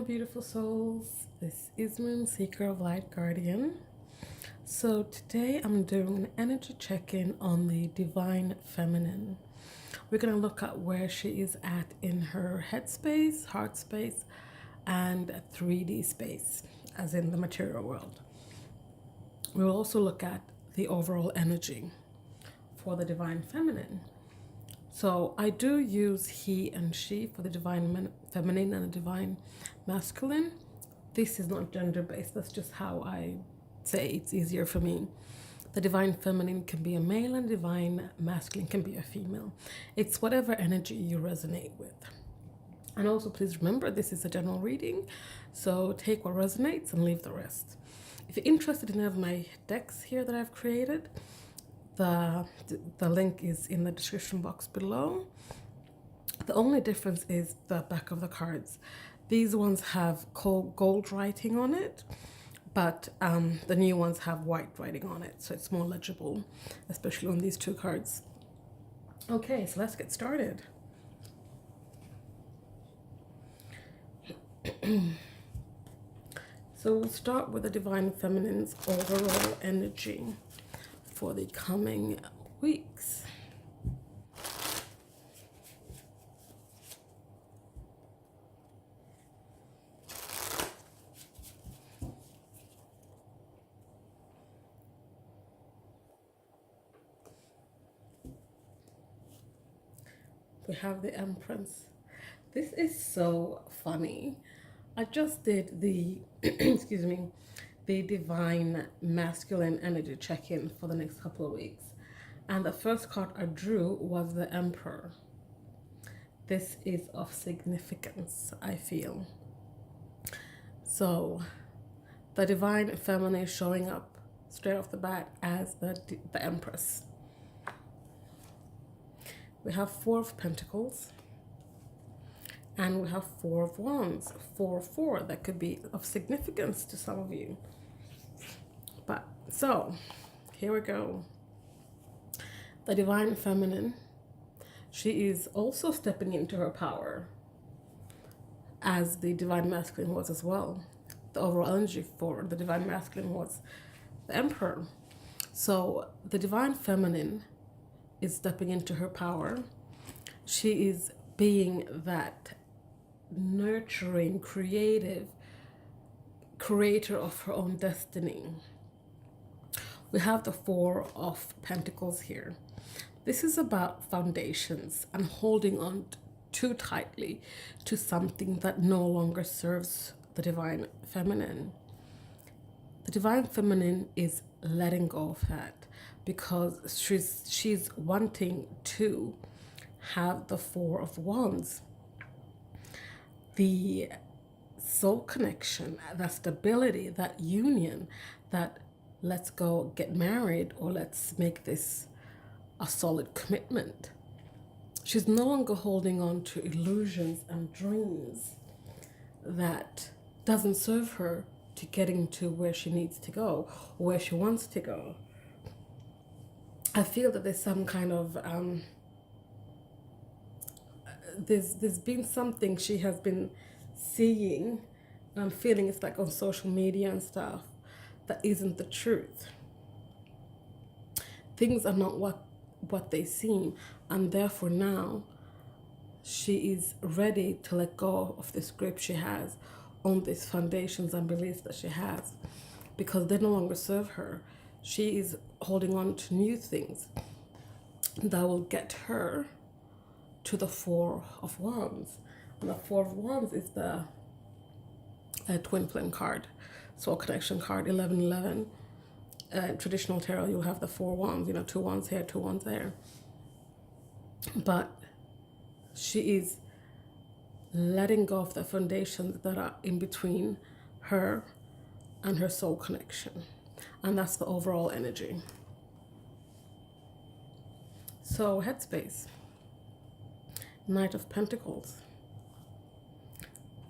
beautiful souls. This is Moonseeker of Light Guardian. So today I'm doing an energy check-in on the Divine Feminine. We're going to look at where she is at in her headspace, heart space, and 3D space, as in the material world. We'll also look at the overall energy for the Divine Feminine. So I do use he and she for the Divine Feminine and the Divine Masculine. This is not gender based, that's just how I say it's easier for me. The Divine Feminine can be a male and Divine Masculine can be a female. It's whatever energy you resonate with. And also please remember, this is a general reading, so take what resonates and leave the rest. If you're interested in any of my decks here that I've created, the link is in the description box below. The only difference is the back of the cards. These ones have gold writing on it, but the new ones have white writing on it, so it's more legible, especially on these two cards. Okay, so let's get started. So we'll start with the Divine Feminine's overall energy for the coming weeks. We have the Empress. This is so funny. I just did the excuse me, the Divine Masculine energy check-in for the next couple of weeks, and the first card I drew was the Emperor. This is of significance, I feel. So the Divine Feminine is showing up straight off the bat as the Empress. We have Four of Pentacles, and we have Four of Wands. 4 that could be of significance to some of you. But so here we go. The Divine Feminine, she is also stepping into her power, as the Divine Masculine was as well. The overall energy for the Divine Masculine was the Emperor. So the Divine Feminine is stepping into her power. She is being that nurturing, creative creator of her own destiny. We have the Four of Pentacles here. This is about foundations and holding on too tightly to something that no longer serves the Divine Feminine. The Divine Feminine is letting go of that because she's wanting to have the Four of Wands. The soul connection, that stability, that union, that let's go get married or let's make this a solid commitment. She's no longer holding on to illusions and dreams that doesn't serve her to getting to where she needs to go, or where she wants to go. I feel that there's some kind of there's been something she has been seeing, and I'm feeling it's like on social media and stuff, that isn't the truth. Things are not what they seem, and therefore now she is ready to let go of this grip she has on these foundations and beliefs that she has, because they no longer serve her. She is holding on to new things that will get her to the Four of Wands. And the Four of Wands is the twin flame card, soul connection card, 1111. Traditional tarot, you'll have the Four Wands, 2 wands here, 2 wands there. But she is letting go of the foundations that are in between her and her soul connection. And that's the overall energy. So Headspace, Knight of Pentacles,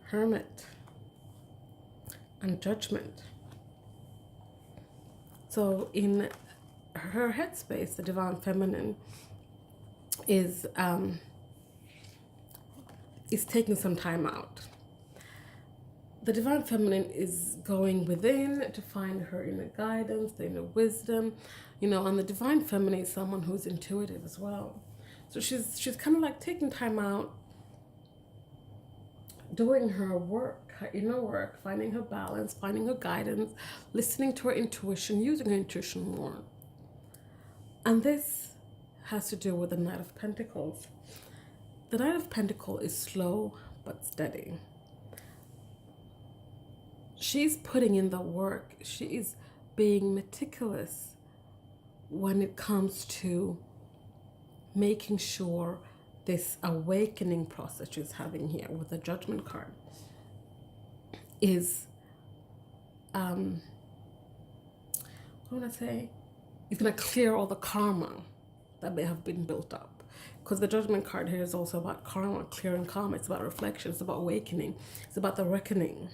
Hermit, and Judgment. So in her headspace, the Divine Feminine is taking some time out. the divine feminine is going within to find her inner guidance, the inner wisdom, and the divine feminine is someone who's intuitive as well. So she's kind of like taking time out, doing her work, her inner work, finding her balance, finding her guidance, listening to her intuition, using her intuition more. And this has to do with the Knight of Pentacles. The Knight of Pentacles is slow but steady. She's putting in the work. She is being meticulous when it comes to making sure this awakening process she's having here with the Judgment card is, what would I say? It's going to clear all the karma that may have been built up. Because the Judgment card here is also about karma, clearing karma. It's about reflection. It's about awakening. It's about the reckoning.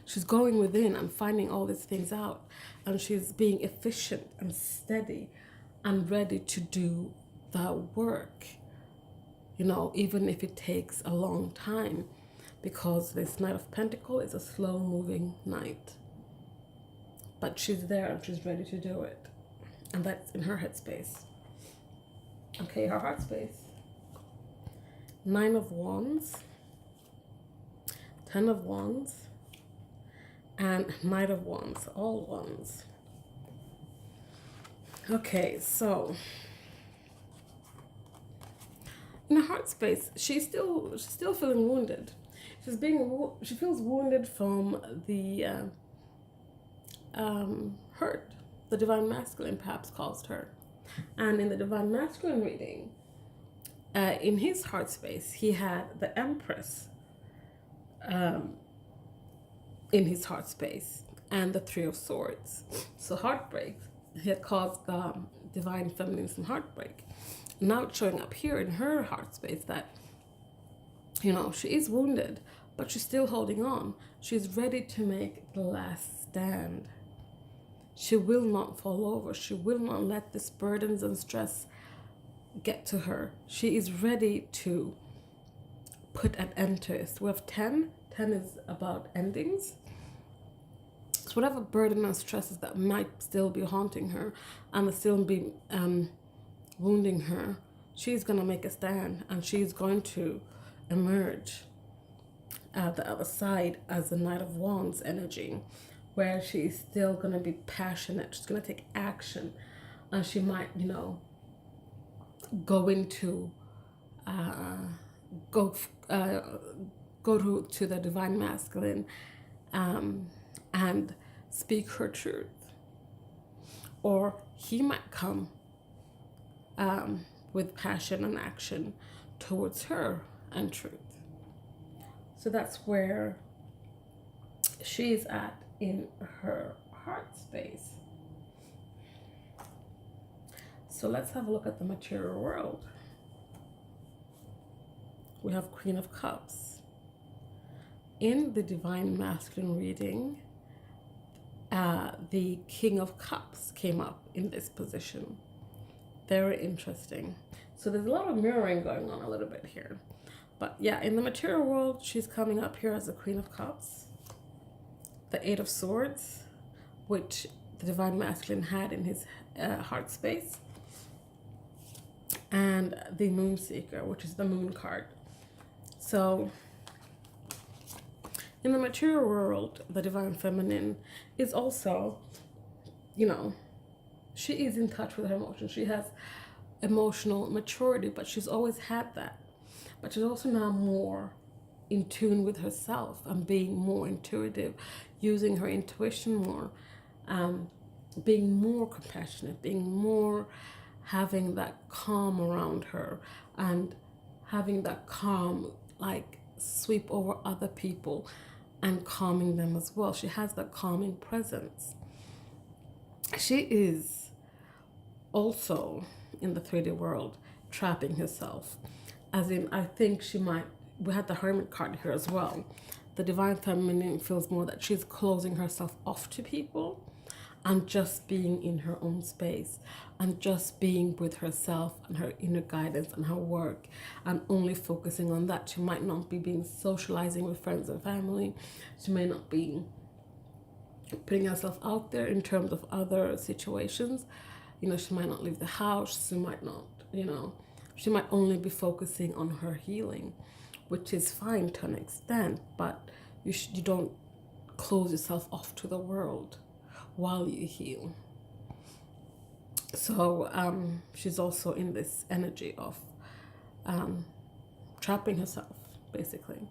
She's going within and finding all these things out. And she's being efficient and steady and ready to do the work. Even if it takes a long time. Because this Knight of Pentacles is a slow-moving knight. But she's there and she's ready to do it. And that's in her headspace. Okay, her heart space. 9 of Wands. 10 of Wands. And Knight of Wands. All wands. Okay, so in her heart space, she's still feeling wounded. She feels wounded from the hurt the divine masculine perhaps caused her. And in the divine masculine reading, in his heart space, he had the Empress in his heart space and the Three of Swords. So heartbreak. He had caused the divine feminine some heartbreak. Now it's showing up here in her heart space that, she is wounded, but she's still holding on. She's ready to make the last stand. She will not fall over. She will not let this burdens and stress get to her. She is ready to put an end to it. We have 10. 10 is about endings. So whatever burden and stresses that might still be haunting her and still be wounding her, she's going to make a stand and she's going to emerge at the other side as the Knight of Wands energy, where she's still going to be passionate. She's going to take action, and she might, go into, go to the divine masculine and speak her truth. Or he might come with passion and action towards her and truth. So that's where she's at in her heart space. So let's have a look at the material world. We have Queen of Cups. In the divine masculine reading, the King of Cups came up in this position. Very interesting. So there's a lot of mirroring going on a little bit here. But yeah, in the material world, she's coming up here as the Queen of Cups. The Eight of Swords, which the divine masculine had in his heart space. And the Moonseeker, which is the Moon card. So in the material world, the divine feminine is also, she is in touch with her emotions. She has emotional maturity, but she's always had that. But she's also now more in tune with herself and being more intuitive, using her intuition more, being more compassionate, being more having that calm around her and having that calm like sweep over other people and calming them as well. She has that calming presence. She is also in the 3D world trapping herself. As in, I think she might, we had the Hermit card here as well. The divine feminine feels more that she's closing herself off to people and just being in her own space and just being with herself and her inner guidance and her work and only focusing on that. She might not be being socializing with friends and family. She may not be putting herself out there in terms of other situations. You know, she might not leave the house. She might not, you know, she might only be focusing on her healing, which is fine to an extent, but you don't close yourself off to the world while you heal. So she's also in this energy of trapping herself, basically.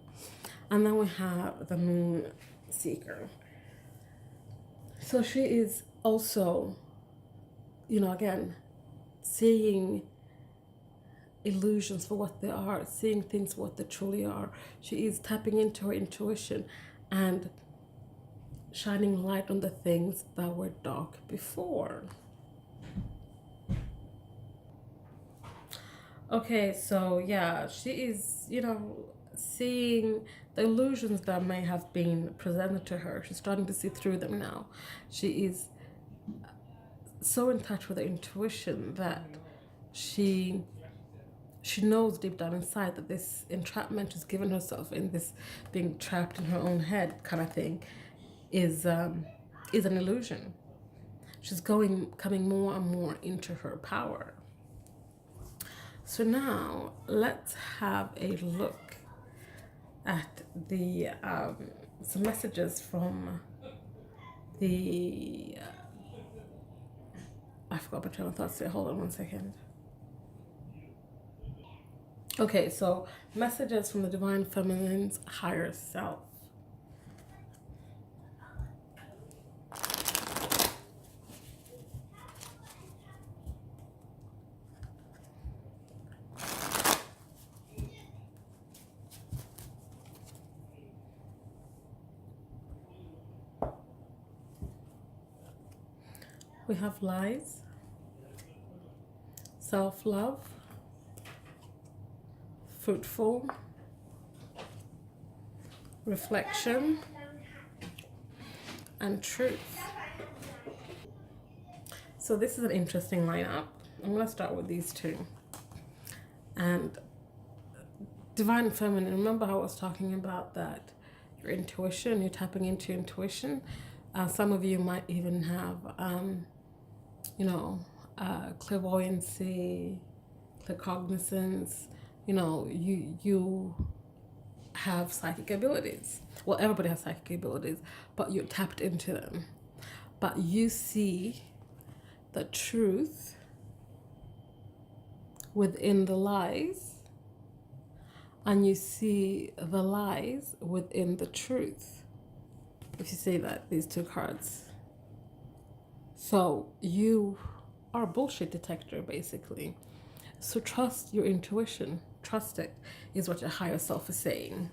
And then we have the Moonseeker. So she is also, you know, again, seeing illusions for what they are, seeing things for what they truly are. She is tapping into her intuition and shining light on the things that were dark before. Okay, so yeah, she is, you know, seeing the illusions that may have been presented to her. She's starting to see through them now. She is so in touch with her intuition that she knows deep down inside that this entrapment she's given herself in, this being trapped in her own head kind of thing, is an illusion. She's coming more and more into her power. So now let's have a look at the some messages from the I forgot my train of thought. Hold on one second. Okay, so messages from the Divine Feminine's higher self. We have lies, self-love, fruitful, reflection, and truth. So this is an interesting lineup. I'm going to start with these two. And Divine Feminine, remember how I was talking about that your intuition, you're tapping into your intuition. Some of you might even have, you know, clairvoyancy, claircognizance. You know, you have psychic abilities. Well, everybody has psychic abilities, but you're tapped into them. But you see the truth within the lies, and you see the lies within the truth. If you say that, these two cards. So you are a bullshit detector, basically. So trust your intuition. Trust it, is what your higher self is saying.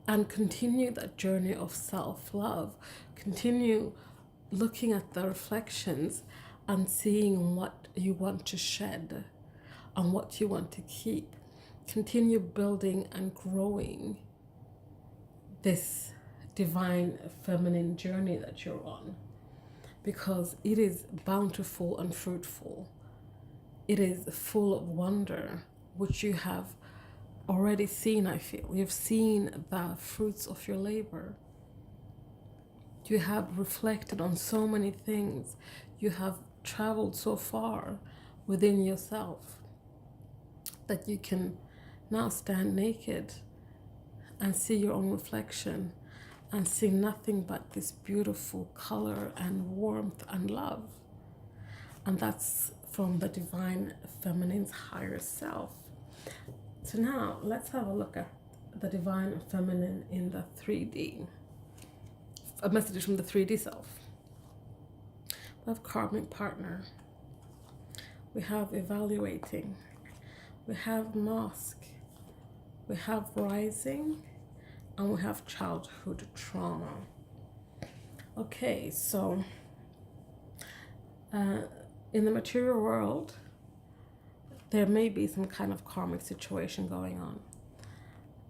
And continue that journey of self-love. Continue looking at the reflections and seeing what you want to shed and what you want to keep. Continue building and growing this divine feminine journey that you're on, because it is bountiful and fruitful. It is full of wonder, which you have already seen. I feel you've seen the fruits of your labor. You have reflected on so many things. You have traveled so far within yourself that you can now stand naked and see your own reflection and see nothing but this beautiful color and warmth and love. And that's from the Divine Feminine's higher self. So now let's have a look at the Divine Feminine in the 3D. A message from the 3D self. We have karmic partner. We have evaluating. We have mask. We have rising. And we have childhood trauma. Okay, so in the material world, there may be some kind of karmic situation going on.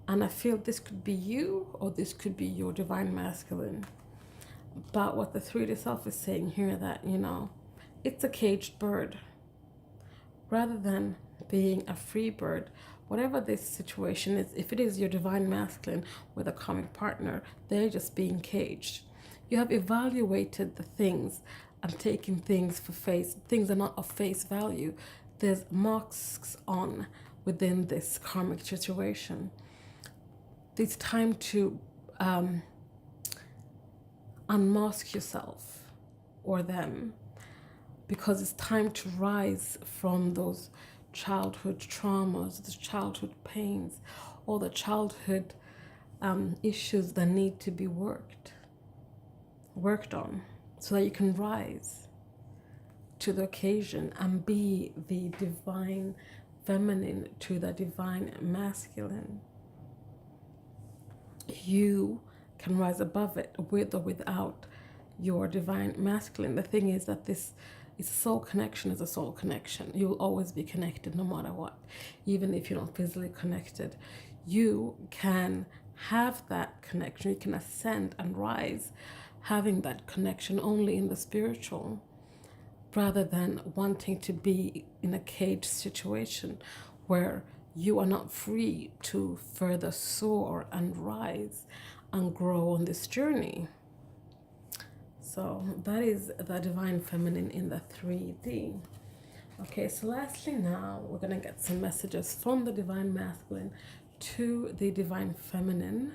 And I feel this could be you, or this could be your divine masculine. But what the 3D self is saying here, that, you know, it's a caged bird. Rather than being a free bird, whatever this situation is, if it is your divine masculine with a karmic partner, they're just being caged. You have evaluated the things and taken things for face. Things are not of face value. There's marks on within this karmic situation. It's time to unmask yourself or them, because it's time to rise from those childhood traumas, the childhood pains, or the childhood issues that need to be worked on, so that you can rise to the occasion and be the divine feminine to the divine masculine. You can rise above it with or without your divine masculine. The thing is that this is soul connection is a soul connection. You will always be connected no matter what. Even if you're not physically connected, you can have that connection. You can ascend and rise having that connection only in the spiritual, rather than wanting to be in a cage situation where you are not free to further soar and rise and grow on this journey. So that is the divine feminine in the 3D. Okay, so lastly now we're going to get some messages from the divine masculine to the divine feminine.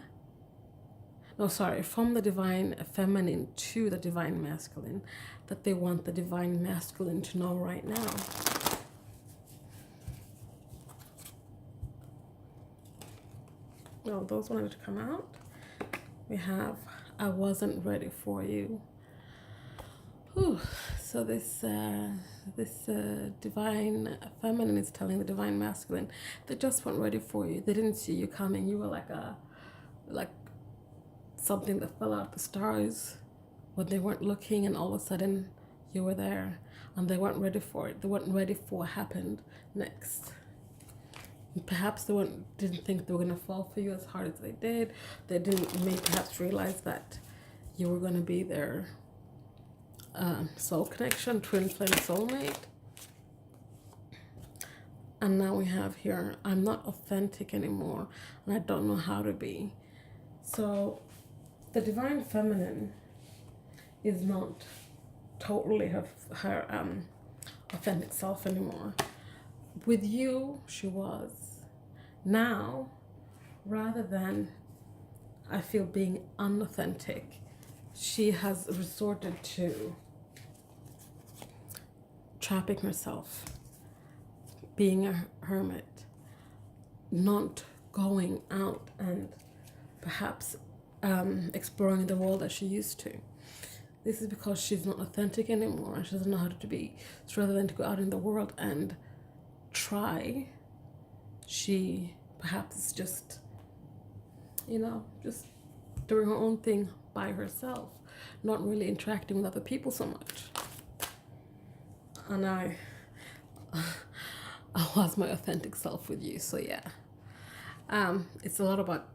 No, sorry, from the divine feminine to the divine masculine, that they want the divine masculine to know right now. Oh, those wanted to come out. We have, I wasn't ready for you. Whew. So this divine feminine is telling the divine masculine, they just weren't ready for you. They didn't see you coming. You were like something that fell out of the stars when they weren't looking, and all of a sudden you were there, and they weren't ready for it. They weren't ready for what happened next. Perhaps they didn't think they were going to fall for you as hard as they did. They didn't perhaps realize that you were going to be their soul connection, twin flame soulmate. And now we have here, I'm not authentic anymore, and I don't know how to be. So the divine feminine is not totally her authentic self anymore. With you, she was. Now, rather than, I feel, being unauthentic, she has resorted to trapping herself, being a hermit, not going out and perhaps exploring the world as she used to. This is because she's not authentic anymore and she doesn't know how to be. So rather than to go out in the world and try, she perhaps is just, just doing her own thing by herself, not really interacting with other people so much. And I was my authentic self with you, so yeah. It's a lot about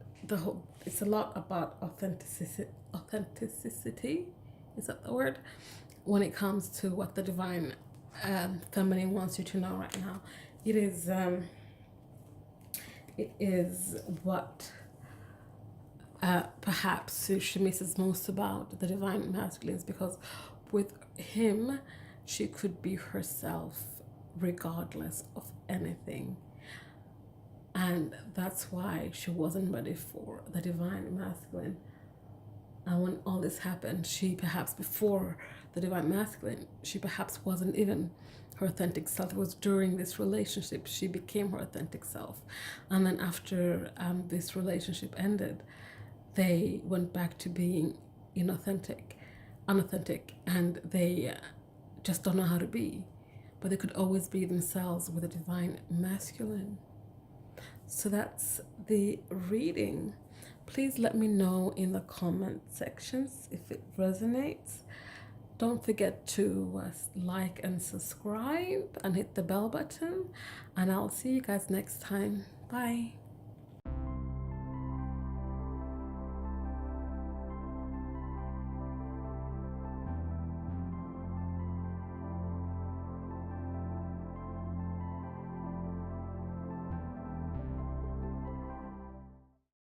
authenticity. Is that the word? When it comes to what the divine feminine wants you to know right now. It is what perhaps she misses most about the divine masculines, because with him she could be herself regardless of anything, and that's why she wasn't ready for the divine masculine. And when all this happened, she perhaps, before the divine masculine, she perhaps wasn't even her authentic self. It was during this relationship she became her authentic self. And then after this relationship ended, they went back to being unauthentic, and they just don't know how to be. But they could always be themselves with a divine masculine. So that's the reading. Please let me know in the comment sections if it resonates. Don't forget to like and subscribe and hit the bell button. And I'll see you guys next time. Bye.